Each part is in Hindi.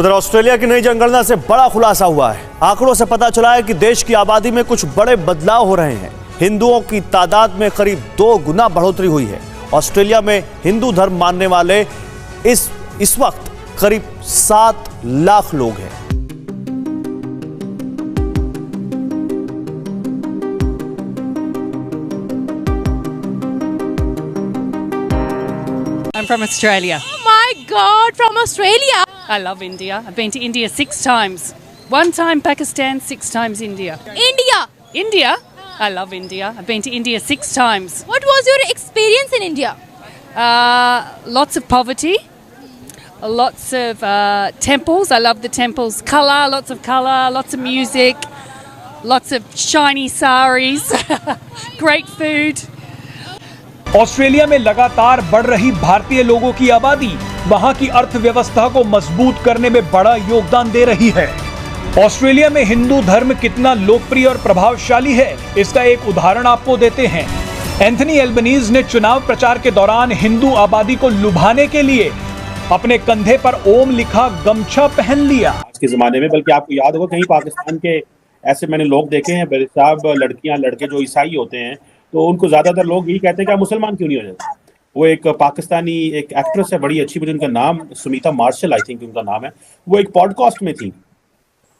उधर ऑस्ट्रेलिया की नई जनगणना से बड़ा खुलासा हुआ है। आंकड़ों से पता चला है कि देश की आबादी में कुछ बड़े बदलाव हो रहे हैं। हिंदुओं की तादाद में करीब 2 गुना बढ़ोतरी हुई है। ऑस्ट्रेलिया में हिंदू धर्म मानने वाले इस वक्त करीब 7 लाख लोग हैं। I'm from Australia. Oh my God, from Australia. I love India. I've been to India 6 times. 1 time Pakistan, 6 times India. India. India? I love India. I've been to India 6 times. What was your experience in India? Lots of poverty. Lots of temples. I love the temples. Colour, lots of music. Lots of shiny saris. Great food. Australia में लगातार बढ़ रही भारतीय लोगों की आबादी वहां की अर्थव्यवस्था को मजबूत करने में बड़ा योगदान दे रही है। ऑस्ट्रेलिया में हिंदू धर्म कितना लोकप्रिय और प्रभावशाली है, इसका एक उदाहरण आपको देते हैं। एंथनी एल्बनीज ने चुनाव प्रचार के दौरान हिंदू आबादी को लुभाने के लिए अपने कंधे पर ओम लिखा गमछा पहन लिया। आज के जमाने में, बल्कि आपको याद होगा कहीं पाकिस्तान के ऐसे मैंने लोग देखे हैं, साहब लड़कियां लड़के जो ईसाई होते हैं तो उनको ज्यादातर लोग यही कहते हैं कि आप मुसलमान क्यों नहीं हो जाते। वो एक पाकिस्तानी एक एक्ट्रेस है, बड़ी अच्छी, मुझे उनका नाम सुमिता मार्शल आई थिंक उनका नाम है, वो एक पॉडकास्ट में थी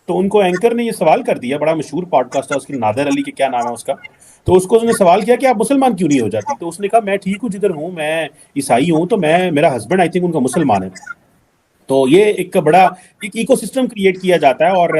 तो उनको एंकर ने ये सवाल कर दिया, बड़ा मशहूर पॉडकास्ट है उसकी, नादर अली के क्या नाम है उसका, तो उसको उसने सवाल किया कि आप मुसलमान क्यों नहीं हो जाती, तो उसने कहा मैं ठीक हूँ जिधर हूँ, मैं ईसाई हूँ, तो मैं मेरा हस्बैंड आई थिंक उनका मुसलमान है। तो ये एक बड़ा एक इकोसिस्टम क्रिएट किया जाता है और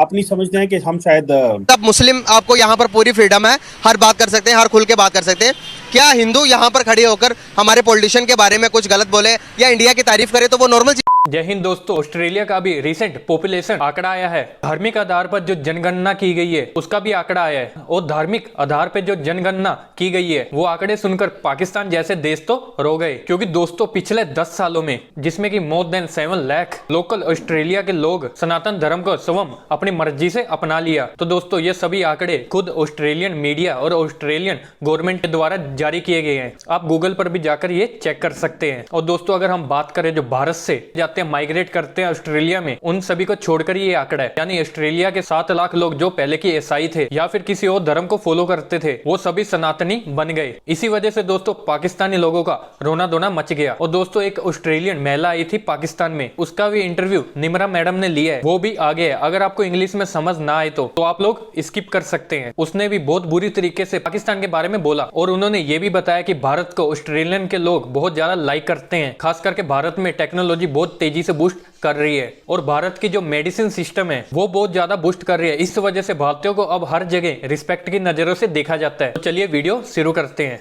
अपनी समझते हैं कि हम शायद तब मुस्लिम आपको यहाँ पर पूरी फ्रीडम है, हर बात कर सकते हैं, हर खुल के बात कर सकते हैं। क्या हिंदू यहाँ पर खड़े होकर हमारे पॉलिटिशियन के बारे में कुछ गलत बोले या इंडिया की तारीफ करे तो वो नॉर्मल? जय हिंद दोस्तों, ऑस्ट्रेलिया का भी रिसेंट पॉपुलेशन आंकड़ा आया है। धार्मिक आधार पर जो जनगणना की गई है उसका भी आंकड़ा आया है और धार्मिक आधार पर जो जनगणना की गई है वो आंकड़े सुनकर पाकिस्तान जैसे देश तो रो गए, क्योंकि दोस्तों पिछले 10 सालों में जिसमें कि more than 7 lakh local Australia के लोग सनातन धर्म को स्वयं अपनी मर्जी से अपना लिया। तो दोस्तों ये सभी आंकड़े खुद ऑस्ट्रेलियन मीडिया और ऑस्ट्रेलियन गवर्नमेंट के द्वारा जारी किए गए हैं। आप गूगल पर भी जाकर ये चेक कर सकते हैं। और दोस्तों अगर हम बात करें जो भारत से माइग्रेट करते हैं ऑस्ट्रेलिया में, उन सभी को छोड़कर ये आंकड़ा है, यानी ऑस्ट्रेलिया के 7 लाख लोग जो पहले के ईसाई थे या फिर किसी और धर्म को फॉलो करते थे वो सभी सनातनी बन गए। इसी वजह से दोस्तों पाकिस्तानी लोगों का रोना धोना मच गया। और दोस्तों एक ऑस्ट्रेलियन महिला आई थी पाकिस्तान में, उसका भी इंटरव्यू निमरा मैडम ने लिया है, वो भी आगे है। अगर आपको इंग्लिश में समझ ना आए तो आप लोग स्किप कर सकते हैं। उसने भी बहुत बुरी तरीके से पाकिस्तान के बारे में बोला और उन्होंने ये भी बताया कि भारत को ऑस्ट्रेलियन के लोग बहुत ज्यादा लाइक करते हैं, खास करके भारत में टेक्नोलॉजी बहुत तेजी से बूस्ट कर रही है और भारत की जो मेडिसिन सिस्टम है वो बहुत ज्यादा बूस्ट कर रही है। इस वजह से भारतीयों को अब हर जगह रिस्पेक्ट की नजरों से देखा जाता है। तो चलिए वीडियो शुरू करते हैं।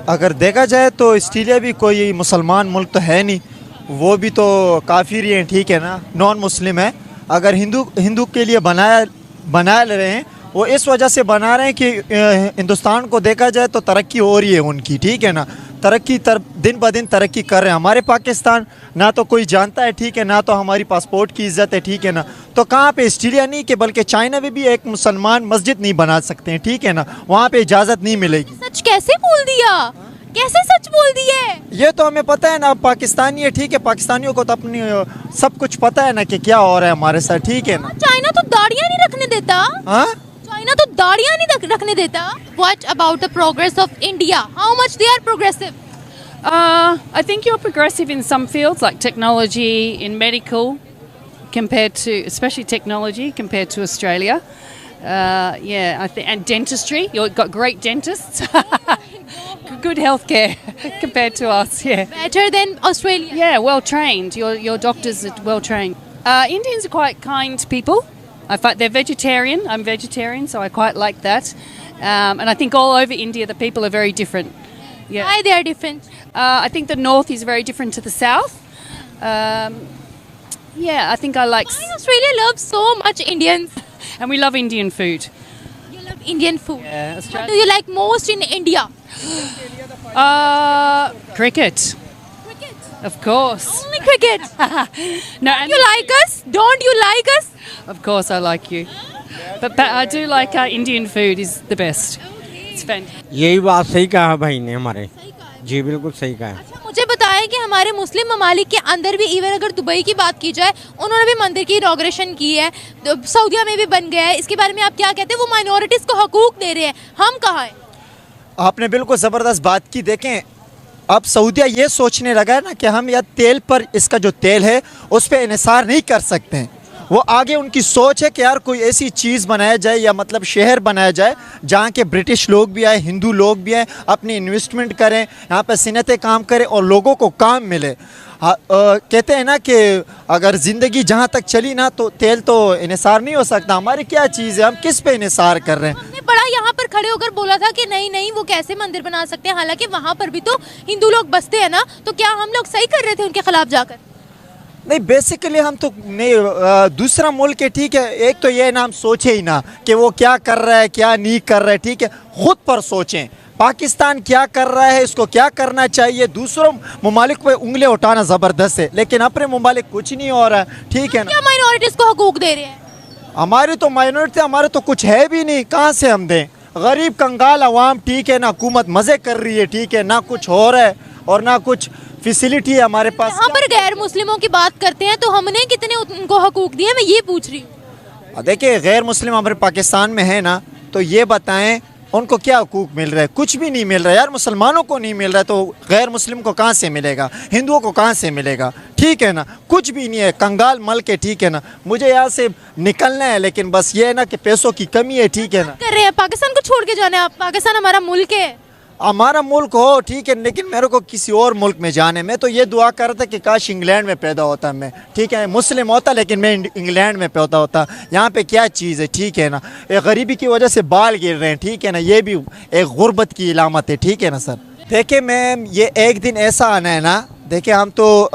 अगर देखा जाए तो ऑस्ट्रेलिया भी कोई मुसलमान मुल्क तो है नहीं, वो भी तो काफिर ही है, ठीक है ना, नॉन मुस्लिम है। अगर हिंदू के लिए बना ले रहे हैं, वो इस वजह से बना रहे हैं कि हिंदुस्तान को देखा जाए तो तरक्की हो रही है उनकी, ठीक है ना, दिन ब दिन तरक्की कर रहे हैं। हमारे पाकिस्तान ना तो कोई जानता है, ठीक है, ना तो हमारी पासपोर्ट की इज्जत है, ठीक है ना। तो कहाँ पे ऑस्ट्रेलिया नहीं कि बल्कि चाइना में भी एक मुसलमान मस्जिद नहीं बना सकते हैं, ठीक है ना, वहाँ पे इजाज़त नहीं मिलेगी। सच कैसे बोल दिया, कैसे सच बोल दिए? ये तो हमें पता है ना, पाकिस्तानी है, ठीक है, पाकिस्तानियों को तो अपनी सब कुछ पता है ना कि क्या हो रहा है हमारे साथ, ठीक है ना। चाइना तो दाढ़ियाँ नहीं रखने देता। हाँ, चाइना तो दाढ़ियाँ नहीं रखने देता। What about the progress of India? How much they are progressive? I think you're progressive in some fields like technology, in medical, compared to, especially technology compared to Australia. Yeah, and dentistry. You've got great dentists. Good healthcare compared to us. Yeah. Better than Australia. Yeah, well trained. Your doctors are well trained. Indians are quite kind people. I find they're vegetarian. I'm vegetarian, so I quite like that. And I think all over India the people are very different. Yeah. Why they are different? I think the north is very different to the south. Yeah, I think I like. Why Australia loves so much Indians? And we love Indian food. You love Indian food. Yeah, What do you like most in India? Cricket. Cricket. Of course. Only cricket. No, You like us? Don't you like us? Of course I like you. But I do like Indian food is the best. It's fantastic. यही बात सही कहा भाई ने हमारे। सही कहा है जी बिल्कुल सही कहा है। अच्छा मुझे बताएं कि हमारे मुस्लिम ममालिक के अंदर भी, इवन अगर दुबई की बात की जाए, उन्होंने भी मंदिर की इनॉग्रेशन की है, सऊदीया में भी बन गया है, इसके बारे में आप क्या कहते हैं? वो माइनॉरिटीज़ को हकूक दे रहे हैं, हम कहाँ हैं? आपने बिल्कुल ज़बरदस्त बात की। देखें, अब सऊदीया ये सोचने लगा है ना कि हम या तेल पर, इसका जो तेल है उस पर इन्हिसार नहीं कर सकते हैं। वो आगे उनकी सोच है कि यार कोई ऐसी चीज़ बनाया जाए या मतलब शहर बनाया जाए जहाँ के ब्रिटिश लोग भी आए, हिंदू लोग भी आए, अपनी इन्वेस्टमेंट करें, यहाँ पर सनतें काम करें और लोगों को काम मिले। कहते हैं ना कि अगर ज़िंदगी जहाँ तक चली ना तो तेल तो इन्हिसार नहीं हो सकता। हमारी क्या चीज़ है, हम किस पे इन्हिसार कर रहे हैं? हमने बड़ा यहाँ पर खड़े होकर बोला था कि नहीं नहीं वो कैसे मंदिर बना सकते हैं, हालांकि वहाँ पर भी तो हिंदू लोग बसते हैं ना, तो क्या हम लोग सही कर रहे थे उनके खिलाफ जाकर? नहीं, बेसिकली हम तो नहीं, दूसरा मुल्क है, ठीक है, एक तो ये ना हम सोचे ही ना कि वो क्या कर रहा है क्या नहीं कर रहा है, ठीक है, खुद पर सोचें पाकिस्तान क्या कर रहा है, इसको क्या करना चाहिए। दूसरों ममालिक पे उंगली उठाना ज़बरदस्त है, लेकिन अपने ममालिक कुछ नहीं हो रहा है, ठीक है ना। क्या माइनॉरिटीज़ को हकूक दे रहे हैं? हमारी तो माइनॉरिटी, हमारे तो कुछ है भी नहीं, कहाँ से हम दें? गरीब कंगाल अवाम, ठीक है ना, हुकूमत मज़े कर रही है, ठीक है ना, कुछ हो रहा है और ना कुछ फैसिलिटी है हमारे पास। यहाँ पर गैर मुस्लिमों की बात करते हैं तो हमने कितने उनको हकूक दिए, मैं ये पूछ रही हूँ। देखिए, गैर मुस्लिम हमारे पाकिस्तान में है ना, तो ये बताएं उनको क्या हकूक मिल रहा है? कुछ भी नहीं मिल रहा है यार। मुसलमानों को नहीं मिल रहा है तो गैर मुस्लिम को कहाँ से मिलेगा, हिंदुओं को कहाँ से मिलेगा? ठीक है ना, कुछ भी नहीं है, कंगाल मल के, ठीक है ना। मुझे यहाँ से निकलना है, लेकिन बस ये है ना कि पैसों की कमी है, ठीक है ना। कर रहे हैं पाकिस्तान को छोड़ के जाना है आप? पाकिस्तान हमारा मुल्क है, हमारा मुल्क हो, ठीक है, लेकिन मेरे को किसी और मुल्क में जाने में तो ये दुआ कर रहा था कि काश इंग्लैंड में पैदा होता मैं, ठीक है, मुस्लिम होता लेकिन मैं इंग्लैंड में पैदा होता। यहाँ पे क्या चीज़ है, ठीक है ना, एक गरीबी की वजह से बाल गिर रहे हैं, ठीक है ना, ये भी एक गुर्बत की इलामत है, ठीक है ना सर। देखिए मैम, ये एक दिन ऐसा आना है ना, देखिए हम तो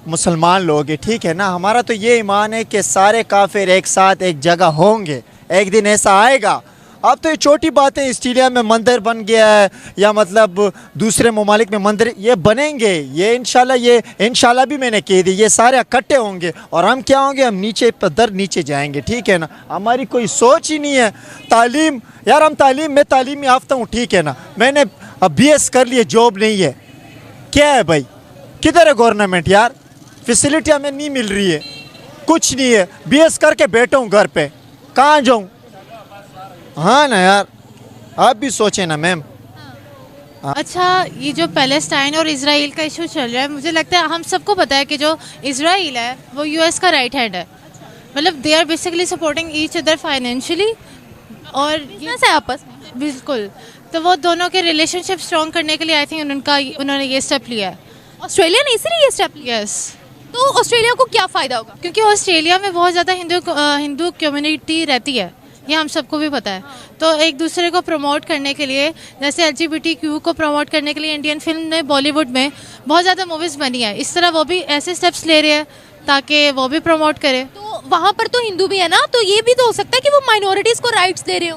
मुसलमान लोग हैं, ठीक है ना, हमारा तो ये ईमान है कि सारे काफिर एक साथ एक जगह होंगे, एक दिन ऐसा आएगा। अब तो ये छोटी बात है, ऑस्ट्रेलिया में मंदिर बन गया है या मतलब दूसरे ममालिक में मंदिर ये बनेंगे, ये इंशाल्लाह भी मैंने कह दी, ये सारे इकट्ठे होंगे और हम क्या होंगे, हम नीचे पदर नीचे जाएंगे, ठीक है ना। हमारी कोई सोच ही नहीं है। तालीम यार, हम मैं तालीम याफ्ता हूँ, ठीक है ना, मैंने अब BS कर लिए, जॉब नहीं है, क्या है भाई, किधर है गवर्नमेंट यार? फैसिलिटी हमें नहीं मिल रही है, कुछ नहीं है, BS करके बैठा हूँ घर पे, कहाँ जाऊँ? हाँ ना यार, आप भी सोचें ना मैम। अच्छा, ये जो पैलेस्टाइन और इजराइल का इशू चल रहा है, मुझे लगता है हम सबको पता है कि जो इजराइल है वो US का राइट हैंड है, मतलब they are basically supporting each other financially और बिजनेस है आपस में। बिल्कुल, तो वो दोनों के रिलेशनशिप स्ट्रॉन्ग करने के लिए आई थिंक उन्होंने ये स्टेप लिया है। ऑस्ट्रेलिया ने इसीलिए ये स्टेप लिया? यस। तो ऑस्ट्रेलिया को क्या फ़ायदा होगा? क्योंकि ऑस्ट्रेलिया में बहुत ज़्यादा हिंदू कम्युनिटी रहती है, ये हम सबको भी पता है। तो एक दूसरे को प्रमोट करने के लिए, जैसे LGBTQ को प्रमोट करने के लिए इंडियन फिल्म में, बॉलीवुड में बहुत ज़्यादा मूवीज़ बनी है, इस तरह वो भी ऐसे स्टेप्स ले रहे हैं ताकि वो भी प्रमोट करे। तो वहाँ पर तो हिंदू भी है ना, तो ये भी तो हो सकता है कि वो माइनॉरिटीज़ को राइट्स दे रहे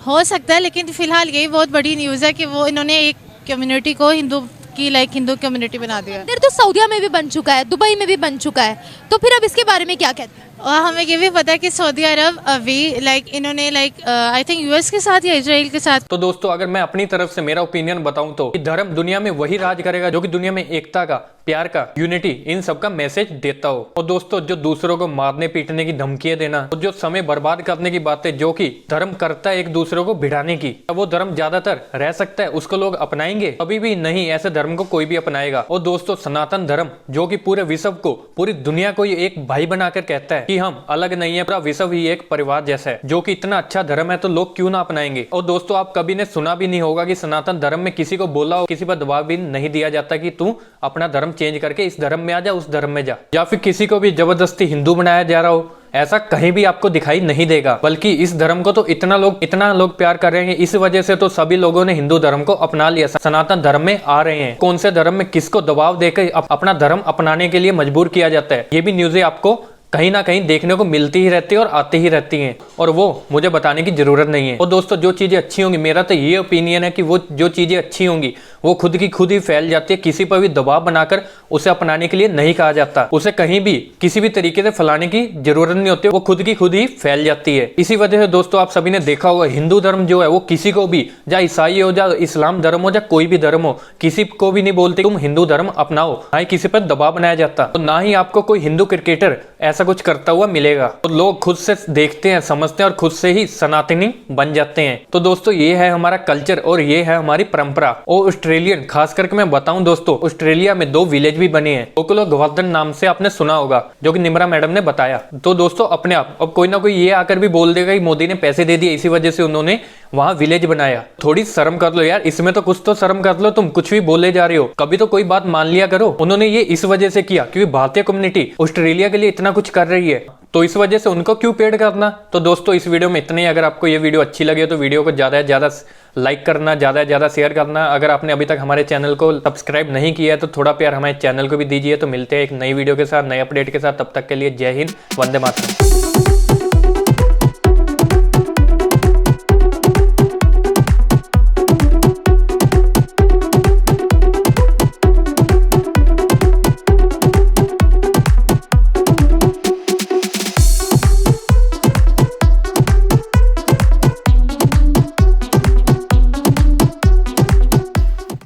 हो सकता है, लेकिन फिलहाल यही बहुत बड़ी न्यूज़ है कि वो इन्होंने एक कम्युनिटी को हिंदू कम्युनिटी बना दिया। मंदिर तो सऊदीया में भी बन चुका है, दुबई में भी बन चुका है, तो फिर अब इसके बारे में क्या कहते हैं? और हमें ये भी पता है कि सऊदी अरब अभी इन्होंने आई थिंक US के साथ या इजराइल के साथ। तो दोस्तों, अगर मैं अपनी तरफ से मेरा ओपिनियन बताऊं तो धर्म दुनिया में वही राज करेगा जो कि दुनिया में एकता का, प्यार का, यूनिटी, इन सब का मैसेज देता हो। और दोस्तों, जो दूसरों को मारने पीटने की धमकियां देना और जो समय बर्बाद करने की बातें जो कि धर्म करता है एक दूसरे को भिड़ाने की, वो धर्म ज्यादातर रह सकता है, उसको लोग अपनाएंगे? कभी भी नहीं, ऐसे धर्म को कोई भी अपनाएगा। और दोस्तों, सनातन धर्म जो कि पूरे विश्व को, पूरी दुनिया को एक भाई बनाकर कहता है कि हम अलग नहीं है, पूरा विश्व ही एक परिवार जैसा है, जो कि इतना अच्छा धर्म है तो लोग क्यों ना अपनाएंगे। और दोस्तों, आप कभी ने सुना भी नहीं होगा कि सनातन धर्म में किसी को बोला हो, किसी पर दबाव भी नहीं दिया जाता कि तू अपना धर्म चेंज करके इस धर्म में आ जा, उस धर्म में जा, या फिर किसी को भी जबरदस्ती हिंदू बनाया जा रहा हो, ऐसा कहीं भी आपको दिखाई नहीं देगा। बल्कि इस धर्म को तो इतना लोग प्यार कर रहे हैं, इस वजह से तो सभी लोगों ने हिंदू धर्म को अपना लिया, सनातन धर्म में आ रहे हैं। कौन से धर्म में किसको दबाव देकर अपना धर्म अपनाने के लिए मजबूर किया जाता है, ये भी न्यूज़ें आपको कहीं ना कहीं देखने को मिलती ही रहती है और आती ही रहती हैं, और वो मुझे बताने की जरूरत नहीं है। और दोस्तों, जो चीजें अच्छी होंगी, मेरा तो ये ओपिनियन है कि वो जो चीजें अच्छी होंगी वो खुद की खुद ही फैल जाती है। किसी पर भी दबाव बनाकर उसे अपनाने के लिए नहीं कहा जाता, उसे कहीं भी किसी भी तरीके से फैलाने की जरूरत नहीं होती, वो खुद की खुद ही फैल जाती है। इसी वजह से दोस्तों आप सभी ने देखा होगा हिंदू धर्म जो है वो किसी को भी, चाहे ईसाई हो, चाहे इस्लाम धर्म हो, चाहे कोई भी धर्म हो, किसी को भी नहीं बोलते तुम हिंदू धर्म अपनाओ, ना ही किसी पर दबाव बनाया जाता, तो ना ही आपको कोई हिंदू क्रिकेटर ऐसा कुछ करता हुआ मिलेगा। तो लोग खुद से देखते हैं, समझते हैं और खुद से ही सनातनी बन जाते हैं। तो दोस्तों ये है हमारा कल्चर और ये है हमारी परंपरा। और ऑस्ट्रेलियन, खास करके मैं बताऊं दोस्तों, ऑस्ट्रेलिया में 2 विलेज भी बने हैं। गोकुल गोवर्धन नाम से आपने सुना होगा, जो कि निम्रा मैडम ने बताया। तो दोस्तों अपने आप अब कोई ना कोई ये आकर भी बोल देगा कि मोदी ने पैसे दे दिए, इसी वजह से उन्होंने वहां विलेज बनाया। थोड़ी शर्म कर लो यार, इसमें तो कुछ तो शर्म कर लो, तुम कुछ भी बोले जा रहे हो, कभी तो कोई बात मान लिया करो। उन्होंने ये इस वजह से किया क्योंकि भारतीय कम्युनिटी ऑस्ट्रेलिया के लिए इतना कुछ कर रही है, तो इस वजह से उनको क्यों पेड करना। तो दोस्तों इस वीडियो में इतने ही। अगर आपको ये वीडियो अच्छी लगे तो वीडियो को ज़्यादा से ज़्यादा लाइक करना, ज़्यादा से ज़्यादा शेयर करना। अगर आपने अभी तक हमारे चैनल को सब्सक्राइब नहीं किया है तो थोड़ा प्यार हमारे चैनल को भी दीजिए। तो मिलते हैं एक नई वीडियो के साथ, नए अपडेट के साथ। तब तक के लिए जय हिंद, वंदे मातरम।